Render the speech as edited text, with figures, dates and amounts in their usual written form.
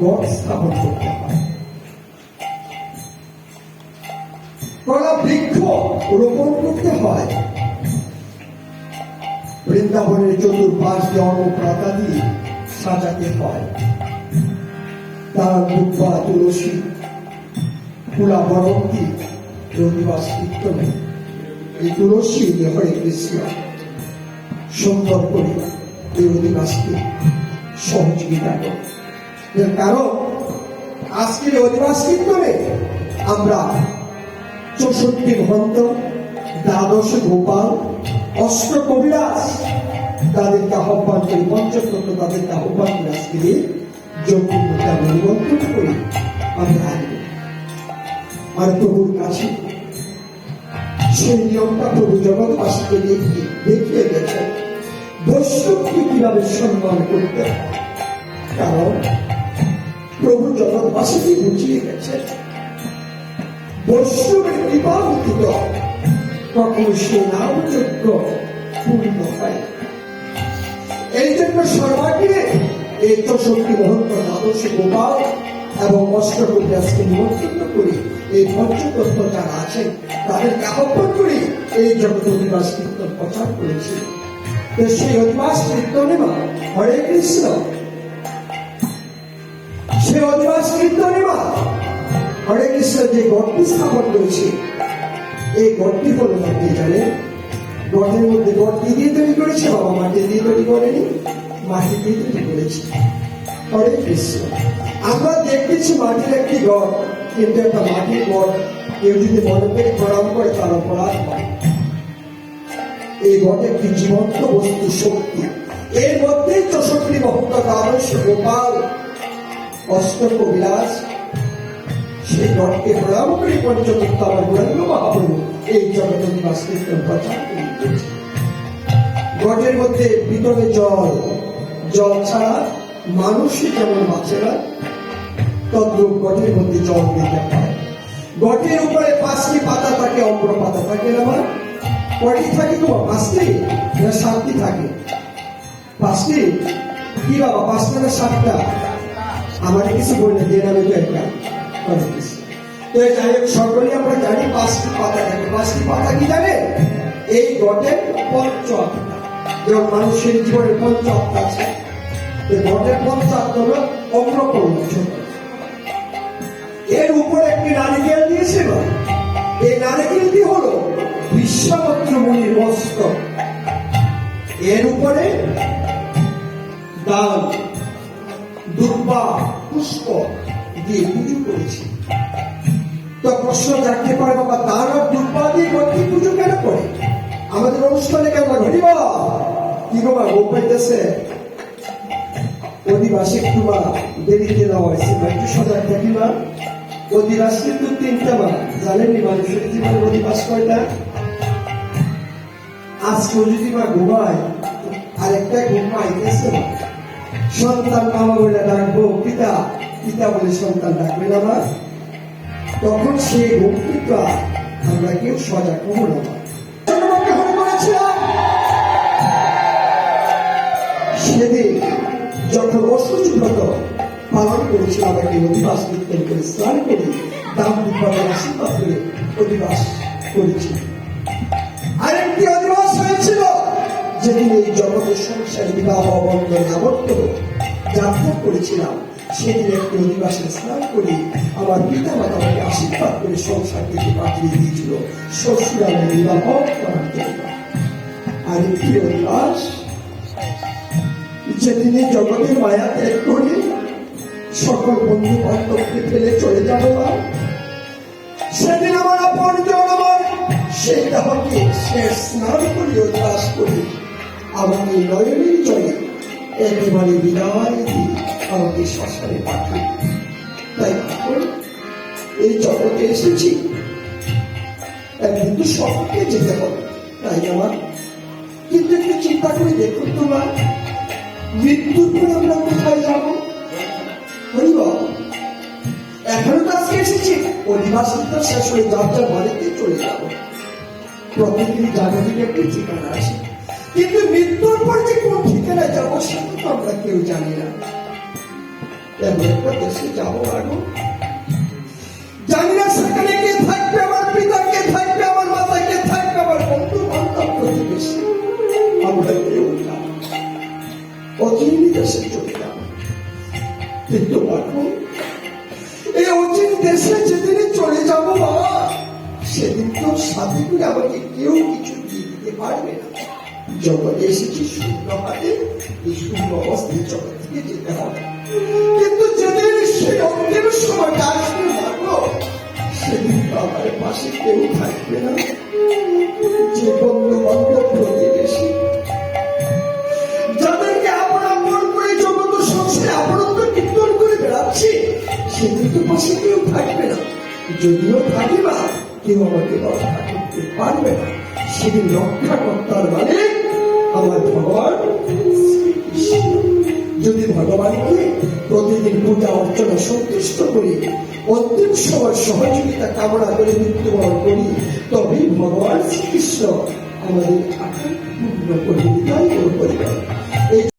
গড় স্থাপন করতে হয়। কলা বৃক্ষ রোপণ করতে হয়। বৃন্দাবনের চতুর্পাশ জন্ম প্রাতা দিয়ে সাজাতে হয়। তার দুব্বা তুলসী ফুলা বরন্তি রবিবাস কীর্তনে এই তুলসী হরে কৃষ্ণ সুন্দর করে এই অধিবাসকে সহযোগিতা করে। কারণ আজকের অধিবাস কীর্তনে আমরা 64 মহন্ত, দ্বাদশ গোপাল, অষ্ট কবিরাজ তাদেরকে আহ্বান করি, পঞ্চতত্ত্ব তাদেরকে আহ্বান করে আজকে যোগ্যতা নিমন্ত্রণ করি আমরা আসব। আর প্রভুর কাছে সেই নিয়মটা প্রভু জগৎবাসীকে দেখিয়ে গেছেন বৈষ্ণবকে কিভাবে সম্মান করতে হয়। কারণ প্রভু জগৎবাসীকে বুঝিয়ে গেছেন বৈষ্ণবের কৃপা ব্যতীত কখনো সে নামযজ্ঞ পূর্ণ হয়। এই জন্য সর্বাগ্রে এই 64 মহন্ত, দ্বাদশ গোপাল এবং অষ্টকবিরাজকে নিমন্ত্রণ করি, এই পঞ্চতত্ত্ব যারা আছেন তাদেরকে আহ্বান করি এই জগৎ অধিবাস কীর্তন প্রচার করেছি। সেই অধিবাস কীর্তনে মা হরে কৃষ্ণ, সেই অধিবাস কীর্তনে মা হরে কৃষ্ণ যে গড়টি স্থাপন করেছে, এই গড়টি হল আপনি জানেন গড়ের মধ্যে গড়টি দিয়ে তৈরি করেছে, বাবা মাটি দিয়ে তৈরি করেনি, মাটি দিয়ে তৈরি করেছে। হরে কৃষ্ণ। আমরা দেখতেছি মাটির একটি গড়, কিন্তু একটা মাটির গড় কেউ যদি মনে করে প্রণাম করে তার অপরাধ হয়। এই গড় একটি জীবন্ত বস্তু শক্তি। এর মধ্যেই 64 মহন্ত, দ্বাদশ গোপাল, অষ্ট কবিরাজ সেই গড়কে প্রণাম করে পঞ্চতত্ত্ব আমার গৌরাঙ্গ মহাপ্রভু এই জগৎ অধিবাস কীর্তন প্রচার করেছে। গড়ের মধ্যে ভিতরে জল, জল ছাড়া মানুষই যেমন বাঁচে না, তদ্রূপ গড়ের মধ্যে জল দিতে হয়। গড়ের উপরে 5টি পাতা থাকে, অম্র পাতা থাকে না, আমার কয়টি থাকে তো? 5টি না 7টি থাকে? 5টি কি বাবা? 5টা না 7টা? আমার কিছু বললে দিয়ে আমি তো একটা তো যাই হোক, সকলেই আমরা জানি 5টি পাতা থাকে। 5টি পাতা কি জানে? এই গড়ের পঞ্চ আত্মা, যেমন মানুষের জীবনের পঞ্চ আত্মা আছে, গড়ের পঞ্চ আত্মা হল অগ্রপৌঞ্চ। এর উপরে একটি নারিকেল দিয়েছিল, এই নারিকেলটি হল বিশ্বামিত্র মুনির মস্তক। এর উপরে দান, দুর্বা, পুষ্প দিয়ে পুজো করেছি। তো প্রশ্ন জানতে পারে, বাবা দান আর দুর্বা দিয়ে গড়টি পুজো কেন করে? আমাদের অনুষ্ঠানে কেন ঘটিবা কি বাবা গোপ পাইতেছে অধিবাসী একটু বা দেরিতে দেওয়া হয়েছে, একটু সজাগ থাকিবা। অধিবাস কিন্তু 3টা মা জানেননি, মানুষের জীবনে অধিবাস কয়টা? আজকে যদি মা ঘুমায় আর একটা ঘুম পাইতেছে না, সন্তান মামা বলে ডাকবো, পিতা পিতা বলে সন্তান ডাকবে না মা, তখন সেই ঘুমটা আমরা কেউ সজাগ হবো না। সেদিন যখন অসুচ ব্রত পালন করেছিলাম, একটি অধিবাস কীর্তন করে স্নান করে দাম বিভাগের আশীর্বাদ করে অধিবাস করেছি। আরেকটি অধিবাস হয়েছিল যেদিন এই জগতের সংসার বিবাহ বন্ধনে আবদ্ধ যাত্রা করেছিলাম, সেদিন একটি অধিবাসে স্নান করে আমার পিতা মাতা আমাকে আশীর্বাদ করে সংসার থেকে পাঠিয়ে দিয়েছিল শ্বশুরালে বিবাহ করার জন্য। আরেকটি অধিবাস যেদিনে জগতের মায়া ত্যাগ করে সকল বন্ধু বান্ধবকে ফেলে চলে যাবো না, সেদিন আমার আপনজন আমার সেই দেহকে শেষ স্নান করি অধিবাস করি আমাকে নয়নের জলে একেবারে বিদায় দিয়ে আমাকে শ্মশানে পাঠিয়ে। তাই এই জগতে এসেছি, একদিন তো সবকে যেতে হবে, তাই আমার কিন্তু একটু চিন্তা করে দেখুন তোমার মৃত্যুর পরে আমরা কোথায় যাবো? এখনো তো আজকে এসেছি, অধিবাস শেষ হয়ে যার যার বাড়িতে চলে যাবো। প্রত্যেকেরই জানার একটি ঠিকানা আছে, কিন্তু মৃত্যুর পর যে কোন ঠিকানায় যাবো সেটা তো আমরা কেউ জানি না। এমন একটা দেশে যাবো আরো, জানি না সেখানে কে থাকবে, আমার পিতা কে থাকবে, আমার মাতা কে থাকবে, আমার বন্ধু বান্ধব প্রতিবেশী, আমরা কেউ না, অচিন দেশে চলে যাব। কিন্তু এখন এই অচিন দেশে যেদিন চলে যাবো বাবা, সেদিন তো সাথে করে আমাকে কেউ কিছু দিয়ে দিতে পারবে না। জগতে এসেছি শূন্য হাতে, এই শূন্য অবস্থায় জগৎ থেকে যেতে হবে। কিন্তু যেদিন সেই অন্তিম সময়টা আসবে মাগো, সেদিন তো আমার পাশে কেউ থাকবে না। যে বন্ধু বান্ধব প্রতিবেশী যাদেরকে আপন করে জগৎ সংসারে আপনত্ব কীর্তন করে বেড়াচ্ছি, সেদিন তো পাশে কেউ থাকবে না। যদিও থাকি বা কেউ আমাকে রক্ষা করতে পারবে না। সেদিন রক্ষা কর্তার মানে আমার ভগবান শ্রীকৃষ্ণ। যদি ভগবানকে প্রতিদিন পূজা অর্চনা সন্তুষ্ট করি, অন্তিম সময় সহযোগিতা কামনা করে মৃত্যুবরণ করি, তবেই ভগবান শ্রীকৃষ্ণ আমাদের আকাঙ্ক্ষা পূর্ণ করে বিদায় করবেন।